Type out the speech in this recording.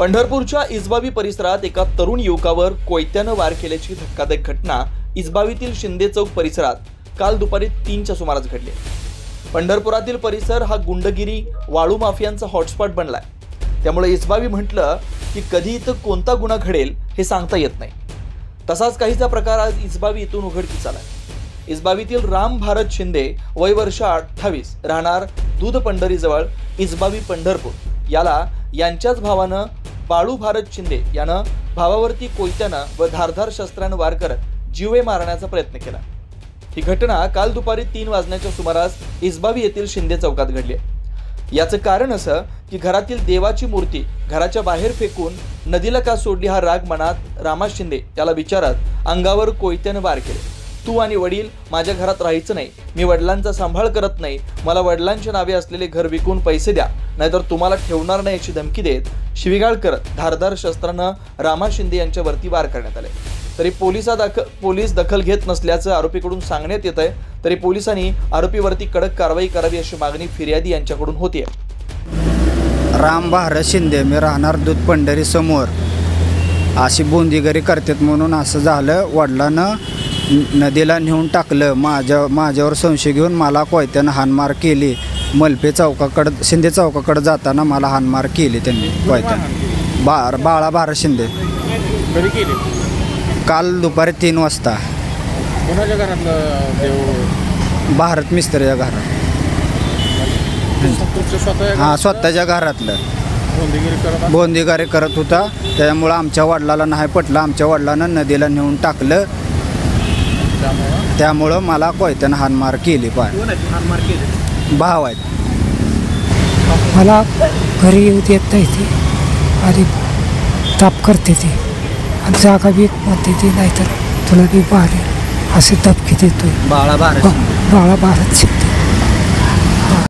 पंढरपूरच्या इस्बावी परिसरात एका तरुण युवकावर कोयत्यानं वार केल्याची धक्कादायक घटना इस्बावीतील शिंदे चौक परिसरात काल दुपारी 3च्या सुमारास घडली। पंढरपुरातील परिसर हा गुंडगिरी वाळू माफियांचा हॉटस्पॉट बनलाय। त्यामुळे इस्बावी म्हटलं की कधी इथं कोणता गुन्हा घडेल हे सांगता येत नाही। तसाच काहीचा प्रकार आज इस्बावी इथून उघडकीस आलाय। इस्बावीतील राम भारत शिंदे वय वर्ष 28 राहणार दूध पंढरीजवळ इस्बावी पंढरपूर याला यांच्याच भावानं बाळू भारत शिंदे यानं भावावरती कोयत्यानं व धारधार शस्त्रानं वार करत जीवे मारण्याचा प्रयत्न केला। ही घटना काल दुपारी 3 वाजण्याच्या सुमारास इस्बावी येथील शिंदे चौकात घडली। याचं कारण असं की घरातील देवाची मूर्ती घराच्या बाहेर फेकून नदीला का सोडली हा राग मनात रामा शिंदे याला विचारत अंगावर कोयत्यानं वार केले। तू आणि वडील माझ्या घरात राहायचं नाही, मी वडिलांचा सांभाळ करत नाही, मला वडिलांच्या नावे असलेले घर विकून पैसे द्या नाहीतर तुम्हाला ठेवणार नाही याची धमकी देत शिवीगाळ करत धारदार शस्त्रानं रामा शिंदे यांच्यावरती वार करण्यात आले। तरी पोलीस दखल घेत नसल्याचं आरोपीकडून सांगण्यात येत आहे। तरी पोलिसांनी आरोपीवरती कडक कारवाई करावी अशी मागणी फिर्यादी यांच्याकडून होती। राम भारत शिंदे मी राहणार दूध पंढरी समोर अशी बोंदीगिरी करतात म्हणून असं झालं। वडिलांनं नदीला नेऊन टाकलं। माझ्यावर संशय घेऊन मला कोयत्यानं हाणमार केली। मलपे चौकाकडं शिंदे चौकाकडं जाताना मला हाणमार केली त्यांनी कोयत्यानं। बाळा भारत शिंदे कधी केली? काल दुपारी 3 वाजता। कोणाच्या घरातलं देव? भारत मिस्त्रीच्या घरात। हां, स्वतःच्या घरातलं बोंदीगिरी करत होता। त्यामुळं आमच्या वडिलाला नाही पटलं। आमच्या वडिलांनं नदीला नेऊन टाकलं। त्यामुळं मला कोयत्यानं हाणमार केली। भाव आहेत। मला घरी येऊ देत नाही ती आणि ताप करते ती आणि जागा बी म्हणते ती नाहीतर तुला बी बाहेर असे धमकी देतोय। बाळा भारत शिंदे